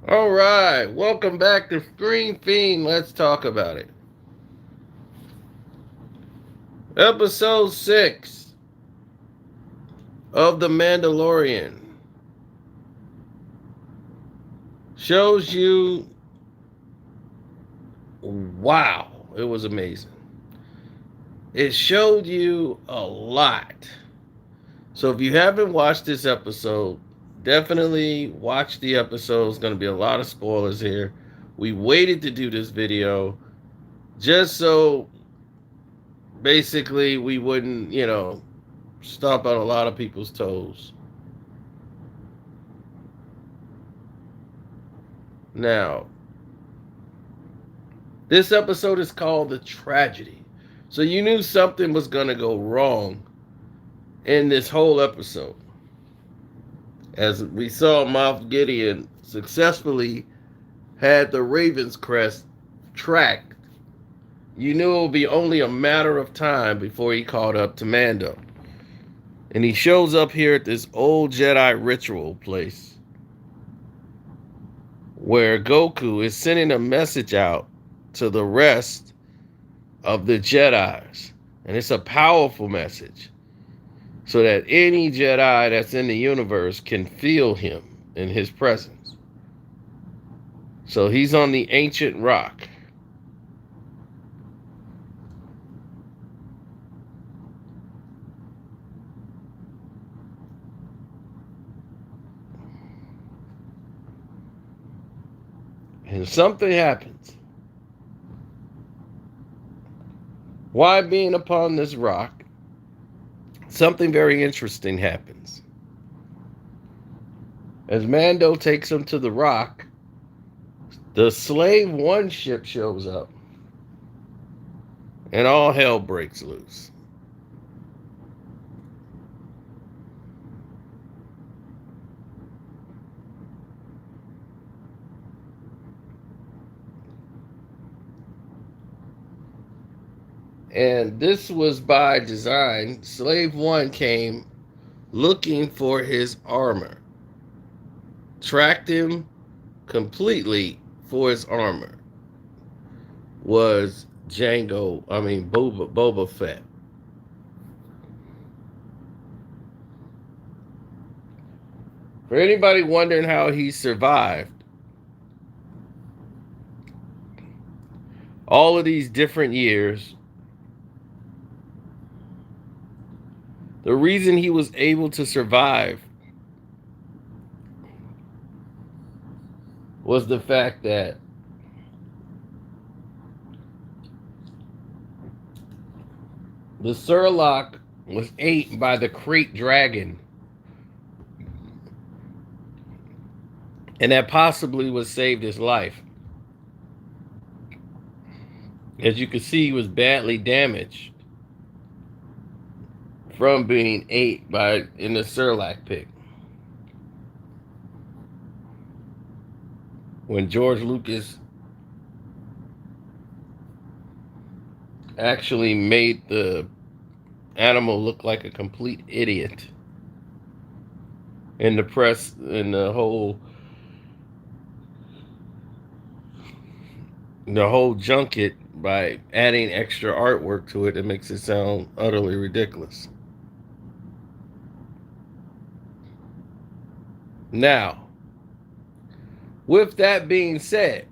All right, welcome back to Screen Fiend. Let's talk about it. Episode 6 of The Mandalorian shows you wow, it was amazing. It showed you a lot. So if you haven't watched this episode, definitely watch the episode. There's going to be a lot of spoilers here. We waited to do this video just so basically we wouldn't, stomp on a lot of people's toes. Now, this episode is called The Tragedy. So you knew something was going to go wrong in this whole episode. As we saw, Moff Gideon successfully had the Raven's Crest tracked. You knew it would be only a matter of time before he caught up to Mando. And he shows up here at this old Jedi ritual place where Goku is sending a message out to the rest of the Jedis. And it's a powerful message so that any Jedi that's in the universe can feel him in his presence. So he's on the ancient rock. And something happens. While being upon this rock, something very interesting happens. As Mando takes him to the rock, the Slave One ship shows up, and all hell breaks loose. And this was by design. Slave One came looking for his armor, tracked him completely for his armor. Was Boba Fett. For anybody wondering how he survived all of these different years, the reason he was able to survive was the fact that the Surlock was ate by the Krayt Dragon, and that possibly would saved his life. As you can see, he was badly damaged from being ate by in the Surlock pit. When George Lucas actually made the animal look like a complete idiot in the press and the whole junket by adding extra artwork to it that makes it sound utterly ridiculous. Now, with that being said,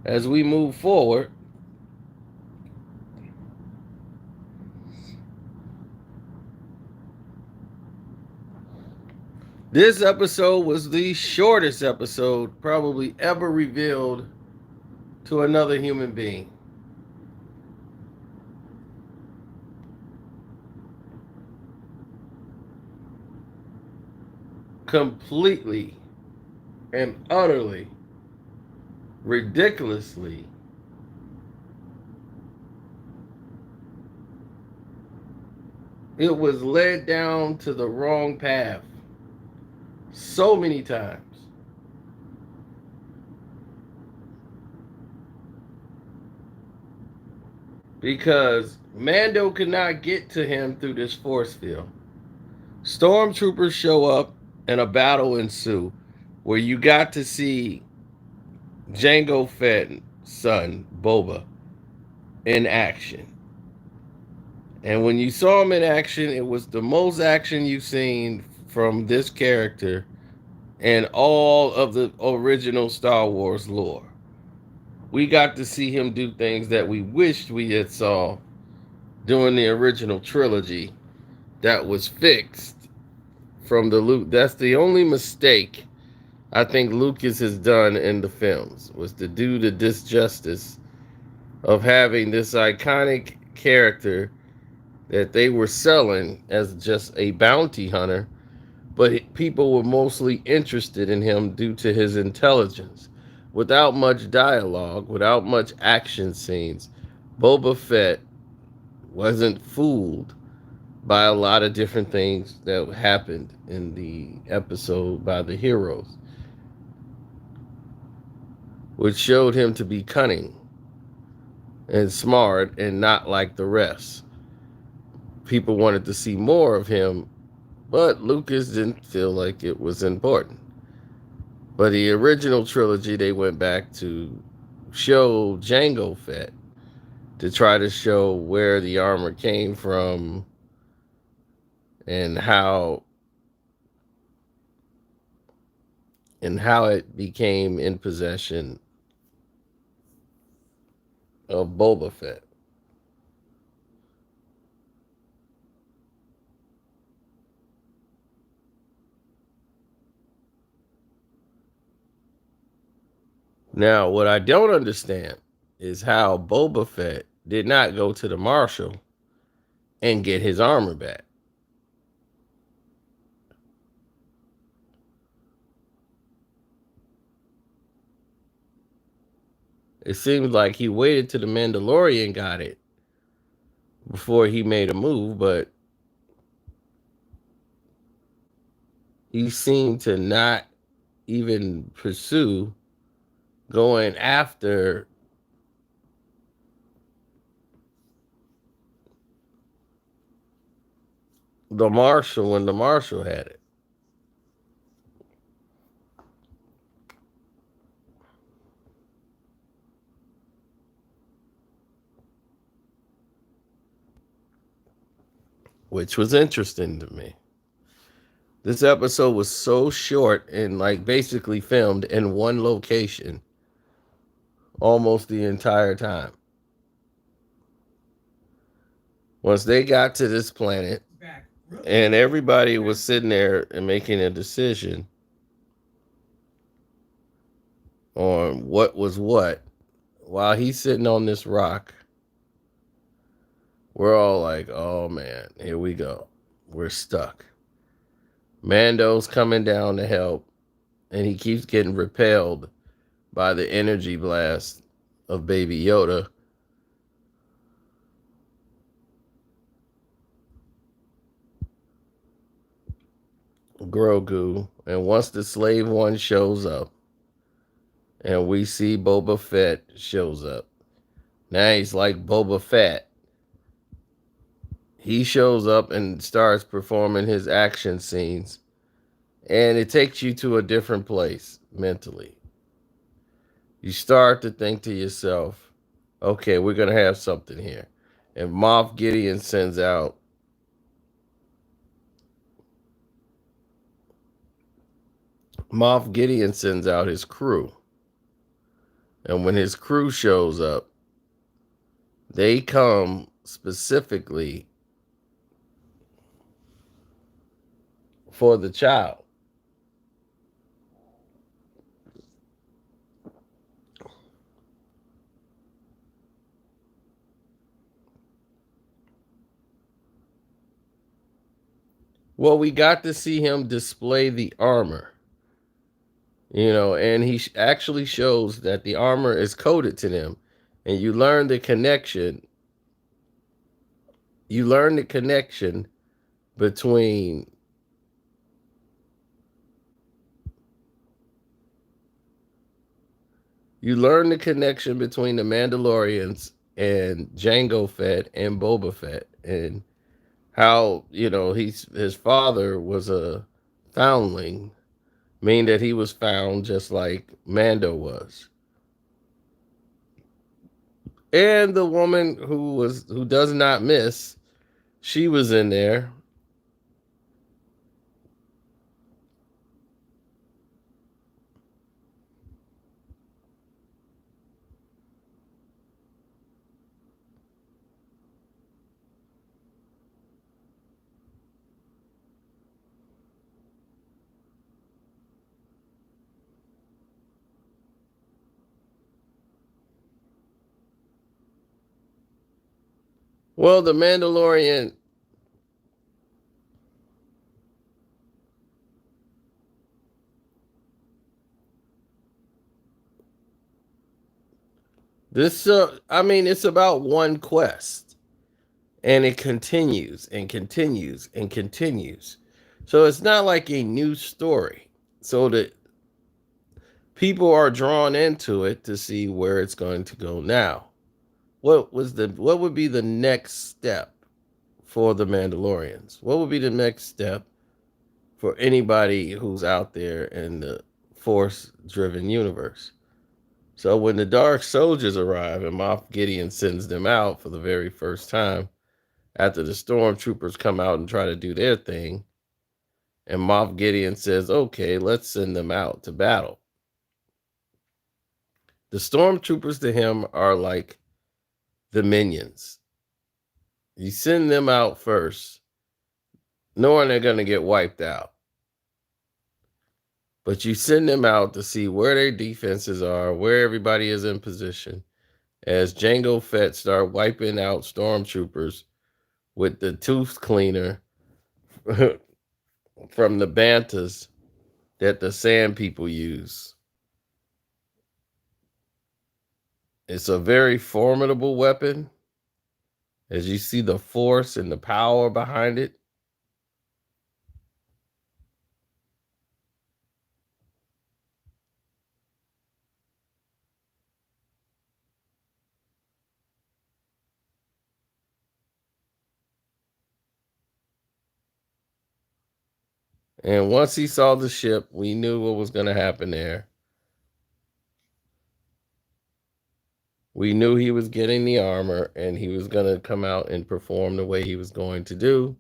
as we move forward, this episode was the shortest episode probably ever revealed to another human being. Completely and utterly, ridiculously, it was led down to the wrong path so many times. Because Mando could not get to him through this force field. Stormtroopers show up and a battle ensue. where you got to see Jango Fett's son, Boba, in action. And when you saw him in action, it was the most action you've seen from this character in all of the original Star Wars lore. We got to see him do things that we wished we had saw during the original trilogy that was fixed from the Luke. That's the only mistake I think Lucas has done in the films, was to do the disjustice of having this iconic character that they were selling as just a bounty hunter, but people were mostly interested in him due to his intelligence. Without much dialogue, without much action scenes, Boba Fett wasn't fooled by a lot of different things that happened in the episode by the heroes, which showed him to be cunning and smart and not like the rest. People wanted to see more of him, but Lucas didn't feel like it was important. But the original trilogy, they went back to show Jango Fett, to try to show where the armor came from and how it became in possession of Boba Fett. Now, what I don't understand is how Boba Fett did not go to the marshal and get his armor back. It seems like he waited till the Mandalorian got it before he made a move, but he seemed to not even pursue going after the marshal when the marshal had it. Which was interesting to me. This episode was so short and like basically filmed in one location almost the entire time. Once they got to this planet and everybody was sitting there and making a decision on what was what, while he's sitting on this rock, we're all like, oh man, here we go. We're stuck. Mando's coming down to help, and he keeps getting repelled by the energy blast of Baby Yoda. Grogu. And once the slave one shows up, and we see Boba Fett shows up. Now he's like Boba Fett. He shows up and starts performing his action scenes, and it takes you to a different place mentally. You start to think to yourself, okay, we're going to have something here. And Moff Gideon sends out his crew. And when his crew shows up, they come specifically for the child. Well, we got to see him display the armor, and he actually shows that the armor is coded to them, and you learn the connection. You learn the connection between the Mandalorians and Jango Fett and Boba Fett, and how his father was a foundling meaning that he was found just like Mando was. And the woman who does not miss, she was in there. Well, the Mandalorian, I mean, it's about one quest, and it continues and continues and continues. So it's not like a new story. So that people are drawn into it to see where it's going to go now. What would be the next step for the Mandalorians? What would be the next step for anybody who's out there in the force driven universe? So when the Dark Soldiers arrive and Moff Gideon sends them out for the very first time, after the stormtroopers come out and try to do their thing, and Moff Gideon says, okay, let's send them out to battle. The stormtroopers to him are like the minions. You send them out first, knowing they're going to get wiped out. But you send them out to see where their defenses are, where everybody is in position. As Jango Fett start wiping out stormtroopers with the tooth cleaner from the bantas that the sand people use. It's a very formidable weapon. As you see the force and the power behind it. And once he saw the ship, we knew what was going to happen there. We knew he was getting the armor and he was going to come out and perform the way he was going to do.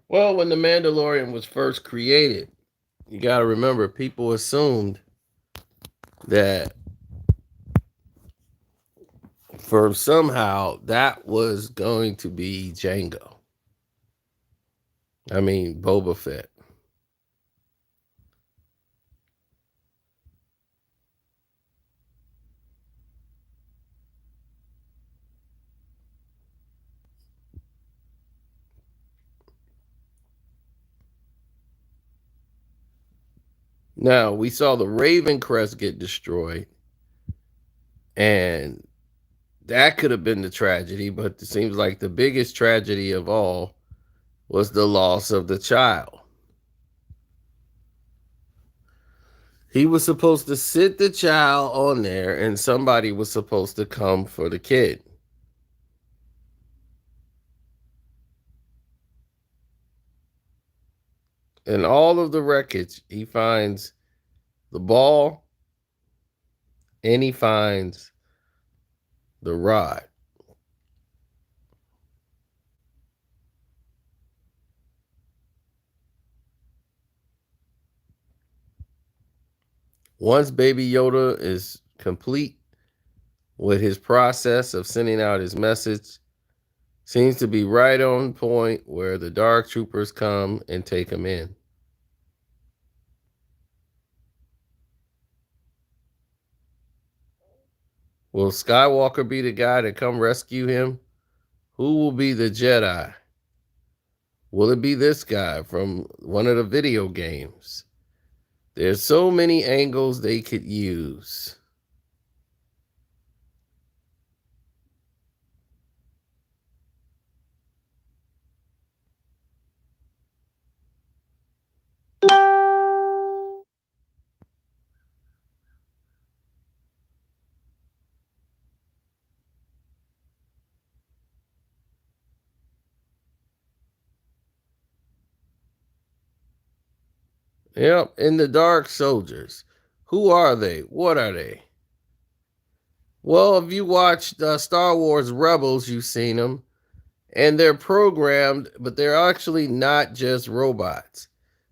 Well, when the Mandalorian was first created, you got to remember people assumed that for somehow that was going to be Jango. I mean, Boba Fett. Now, we saw the Raven Crest get destroyed, and that could have been the tragedy, but it seems like the biggest tragedy of all was the loss of the child. He was supposed to sit the child on there, and somebody was supposed to come for the kid. In all of the wreckage, he finds the ball and he finds the rod. Once Baby Yoda is complete with his process of sending out his message, seems to be right on point where the Dark Troopers come and take him in. Will Skywalker be the guy to come rescue him? Who will be the Jedi? Will it be this guy from one of the video games? There's so many angles they could use. Yep, and the Dark Soldiers. Who are they? What are they? Well, if you watched Star Wars Rebels, you've seen them. And they're programmed, but they're actually not just robots.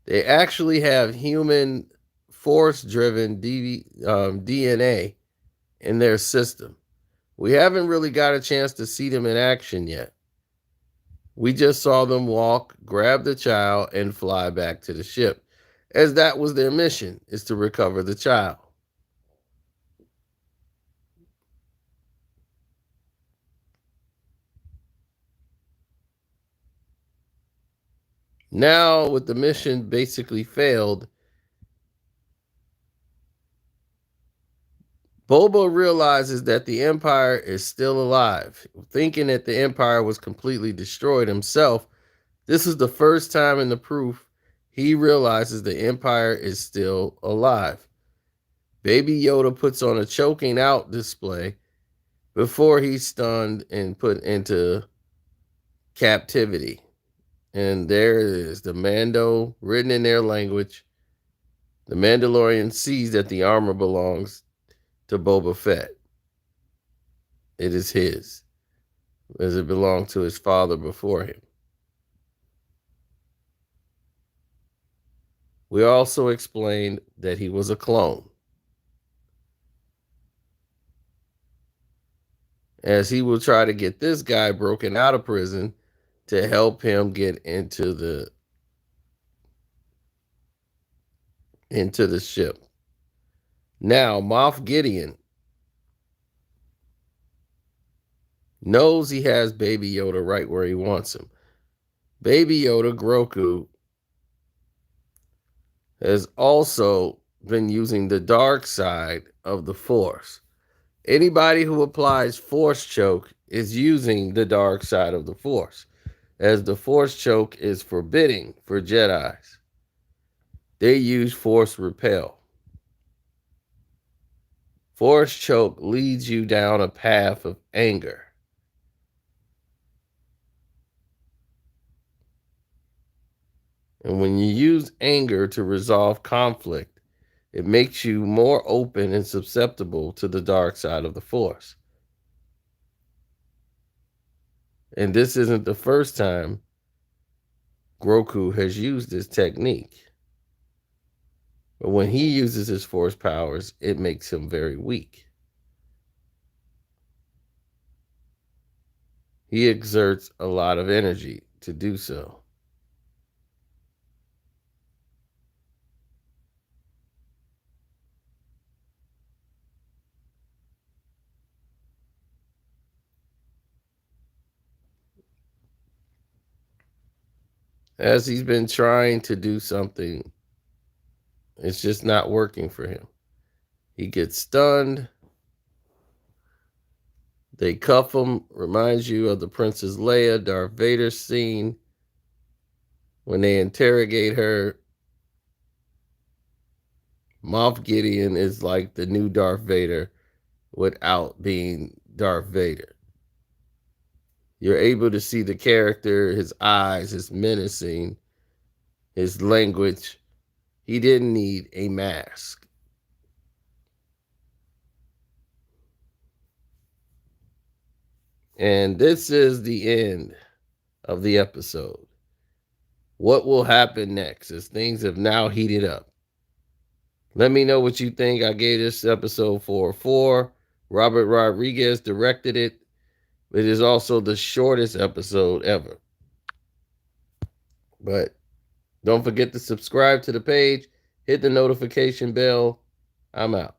They actually have human force driven DNA in their system. We haven't really got a chance to see them in action yet. We just saw them walk, grab the child, and fly back to the ship, as that was their mission, is to recover the child. Now, with the mission basically failed, Boba realizes that the Empire is still alive. Thinking that the Empire was completely destroyed himself, this is the first time in the proof he realizes the Empire is still alive. Baby Yoda puts on a choking out display before he's stunned and put into captivity. And there it is, the Mando written in their language. The Mandalorian sees that the armor belongs to Boba Fett. It is his, as it belonged to his father before him. We also explained that he was a clone, as he will try to get this guy broken out of prison to help him get into the ship. Now, Moff Gideon knows he has Baby Yoda right where he wants him. Baby Yoda, Grogu, has also been using the dark side of the Force. Anybody who applies Force choke is using the dark side of the Force, as the Force choke is forbidding for Jedis. They use Force repel. Force choke leads you down a path of anger. And when you use anger to resolve conflict, it makes you more open and susceptible to the dark side of the Force. And this isn't the first time Grogu has used this technique. But when he uses his Force powers, it makes him very weak. He exerts a lot of energy to do so. As he's been trying to do something, it's just not working for him. He gets stunned. They cuff him. Reminds you of the Princess Leia, Darth Vader scene when they interrogate her. Moff Gideon is like the new Darth Vader without being Darth Vader. You're able to see the character, his eyes, his menacing, his language. He didn't need a mask. And this is the end of the episode. What will happen next as things have now heated up? Let me know what you think. I gave this episode 4-4. Robert Rodriguez directed it. It is also the shortest episode ever. But don't forget to subscribe to the page. Hit the notification bell. I'm out.